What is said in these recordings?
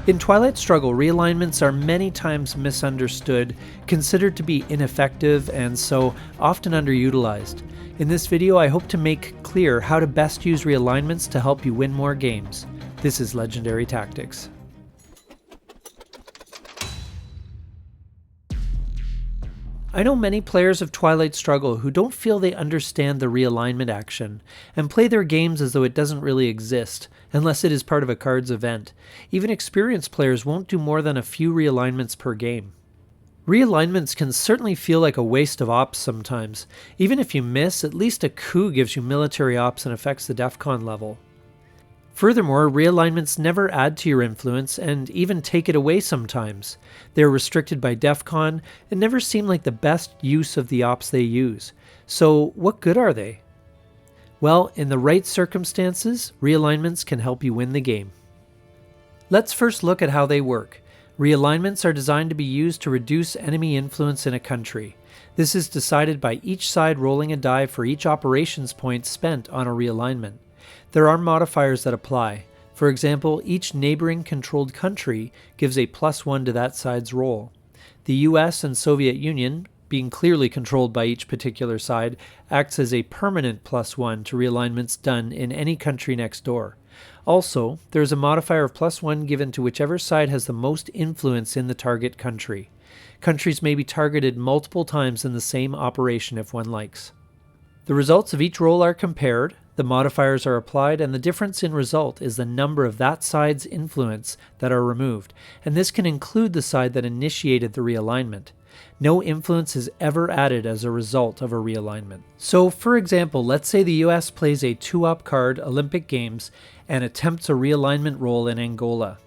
In Twilight Struggle, realignments are many times misunderstood, considered to be ineffective, and so often underutilized. In this video, I hope to make clear how to best use realignments to help you win more games. This is Legendary Tactics. I know many players of Twilight Struggle who don't feel they understand the realignment action, and play their games as though it doesn't really exist, unless it is part of a card's event. Even experienced players won't do more than a few realignments per game. Realignments can certainly feel like a waste of ops sometimes. Even if you miss, at least a coup gives you military ops and affects the DEFCON level. Furthermore, realignments never add to your influence and even take it away sometimes. They are restricted by DEFCON and never seem like the best use of the ops they use. So what good are they? Well, in the right circumstances, realignments can help you win the game. Let's first look at how they work. Realignments are designed to be used to reduce enemy influence in a country. This is decided by each side rolling a die for each operations point spent on a realignment. There are modifiers that apply. For example, each neighboring controlled country gives a +1 to that side's roll. The US and Soviet Union, being clearly controlled by each particular side, acts as a permanent +1 to realignments done in any country next door. Also, there is a modifier of +1 given to whichever side has the most influence in the target country. Countries may be targeted multiple times in the same operation if one likes. The results of each roll are compared, the modifiers are applied, and the difference in result is the number of that side's influence that are removed, and this can include the side that initiated the realignment. No influence is ever added as a result of a realignment. So, for example, let's say the US plays a 2-up card, Olympic Games, and attempts a realignment roll in Angola.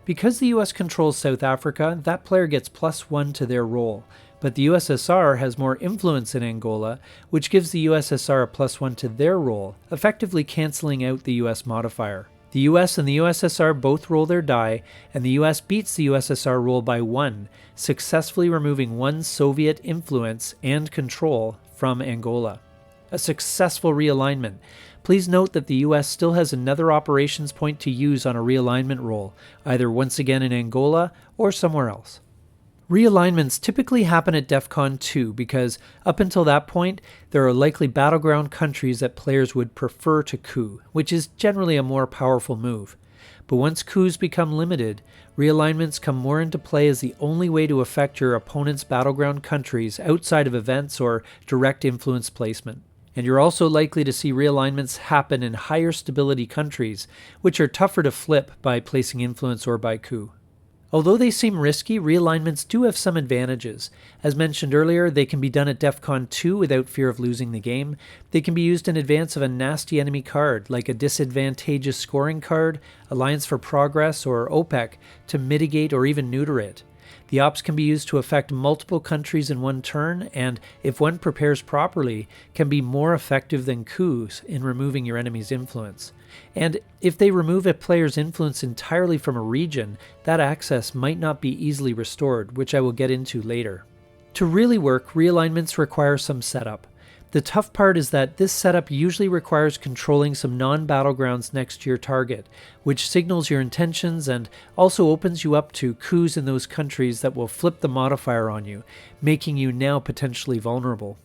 Because the US controls South Africa, that player gets +1 to their roll. But the USSR has more influence in Angola, which gives the USSR a +1 to their roll, effectively cancelling out the US modifier. The US and the USSR both roll their die, and the US beats the USSR roll by 1, successfully removing one Soviet influence and control from Angola. A successful realignment. Please note that the US still has another operations point to use on a realignment roll, either once again in Angola or somewhere else. Realignments typically happen at DEFCON 2 because, up until that point, there are likely battleground countries that players would prefer to coup, which is generally a more powerful move. But once coups become limited, realignments come more into play as the only way to affect your opponent's battleground countries outside of events or direct influence placement. And you're also likely to see realignments happen in higher stability countries, which are tougher to flip by placing influence or by coup. Although they seem risky, realignments do have some advantages. As mentioned earlier, they can be done at DEFCON 2 without fear of losing the game. They can be used in advance of a nasty enemy card, like a disadvantageous scoring card, Alliance for Progress, or OPEC, to mitigate or even neuter it. The ops can be used to affect multiple countries in one turn, and, if one prepares properly, can be more effective than coups in removing your enemy's influence. And if they remove a player's influence entirely from a region, that access might not be easily restored, which I will get into later. To really work, realignments require some setup. The tough part is that this setup usually requires controlling some non-battlegrounds next to your target, which signals your intentions and also opens you up to coups in those countries that will flip the modifier on you, making you now potentially vulnerable.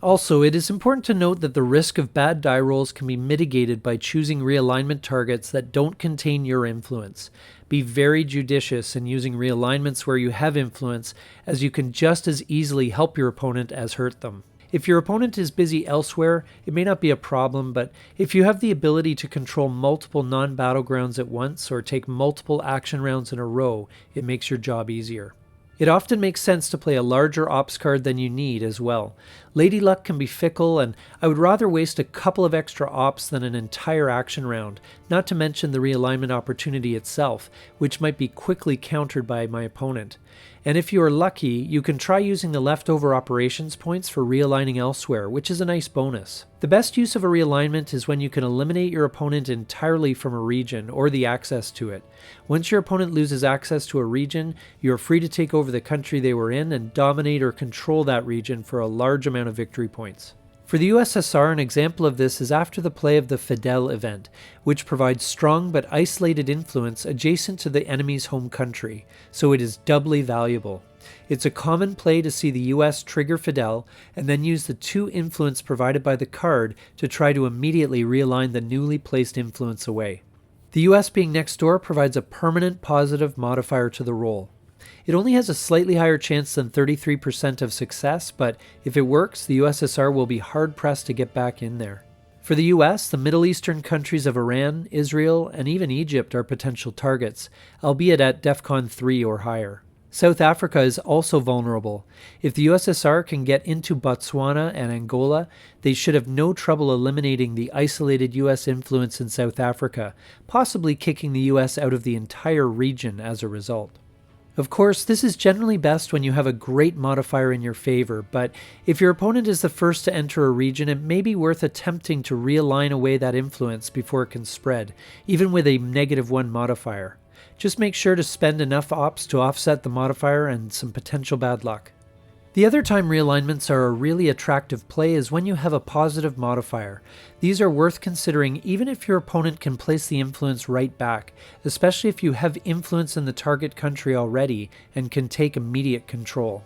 Also, it is important to note that the risk of bad die rolls can be mitigated by choosing realignment targets that don't contain your influence. Be very judicious in using realignments where you have influence, as you can just as easily help your opponent as hurt them. If your opponent is busy elsewhere, it may not be a problem, but if you have the ability to control multiple non-battlegrounds at once or take multiple action rounds in a row, it makes your job easier. It often makes sense to play a larger ops card than you need as well. Lady Luck can be fickle, and I would rather waste a couple of extra ops than an entire action round, not to mention the realignment opportunity itself, which might be quickly countered by my opponent. And if you are lucky, you can try using the leftover operations points for realigning elsewhere, which is a nice bonus. The best use of a realignment is when you can eliminate your opponent entirely from a region or the access to it. Once your opponent loses access to a region, you are free to take over the country they were in and dominate or control that region for a large amount of victory points. For the USSR, an example of this is after the play of the Fidel event, which provides strong but isolated influence adjacent to the enemy's home country, so it is doubly valuable. It's a common play to see the US trigger Fidel and then use the 2 influence provided by the card to try to immediately realign the newly placed influence away. The US being next door provides a permanent positive modifier to the roll. It only has a slightly higher chance than 33% of success, but if it works, the USSR will be hard-pressed to get back in there. For the US, the Middle Eastern countries of Iran, Israel, and even Egypt are potential targets, albeit at DEFCON 3 or higher. South Africa is also vulnerable. If the USSR can get into Botswana and Angola, they should have no trouble eliminating the isolated US influence in South Africa, possibly kicking the US out of the entire region as a result. Of course, this is generally best when you have a great modifier in your favor, but if your opponent is the first to enter a region, it may be worth attempting to realign away that influence before it can spread, even with a -1 modifier. Just make sure to spend enough ops to offset the modifier and some potential bad luck. The other time realignments are a really attractive play is when you have a positive modifier. These are worth considering even if your opponent can place the influence right back, especially if you have influence in the target country already and can take immediate control.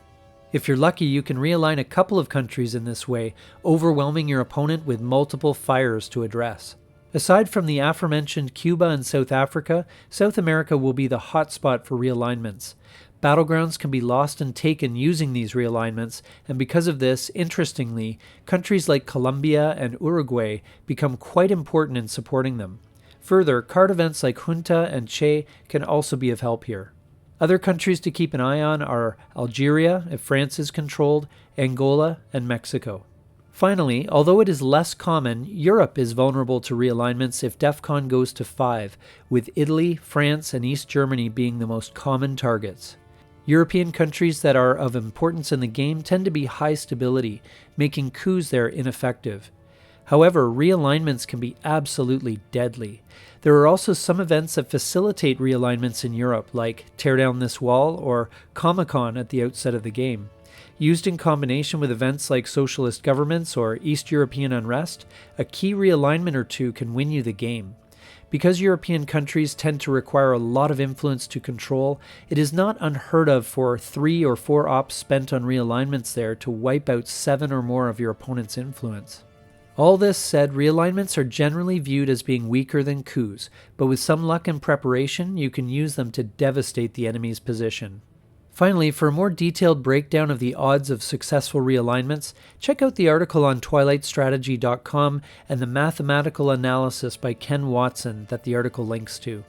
If you're lucky, you can realign a couple of countries in this way, overwhelming your opponent with multiple fires to address. Aside from the aforementioned Cuba and South Africa, South America will be the hotspot for realignments. Battlegrounds can be lost and taken using these realignments, and because of this, interestingly, countries like Colombia and Uruguay become quite important in supporting them. Further, card events like Junta and Che can also be of help here. Other countries to keep an eye on are Algeria, if France is controlled, Angola, and Mexico. Finally, although it is less common, Europe is vulnerable to realignments if DEFCON goes to 5, with Italy, France, and East Germany being the most common targets. European countries that are of importance in the game tend to be high stability, making coups there ineffective. However, realignments can be absolutely deadly. There are also some events that facilitate realignments in Europe, like Tear Down This Wall or Comic-Con at the outset of the game. Used in combination with events like socialist governments or East European unrest, a key realignment or two can win you the game. Because European countries tend to require a lot of influence to control, it is not unheard of for 3 or 4 ops spent on realignments there to wipe out 7 or more of your opponent's influence. All this said, realignments are generally viewed as being weaker than coups, but with some luck and preparation, you can use them to devastate the enemy's position. Finally, for a more detailed breakdown of the odds of successful realignments, check out the article on twilightstrategy.com and the mathematical analysis by Ken Watson that the article links to.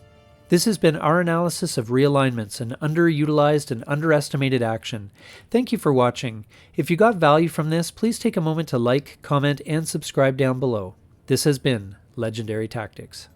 This has been our analysis of realignments, an underutilized and underestimated action. Thank you for watching. If you got value from this, please take a moment to like, comment, and subscribe down below. This has been Legendary Tactics.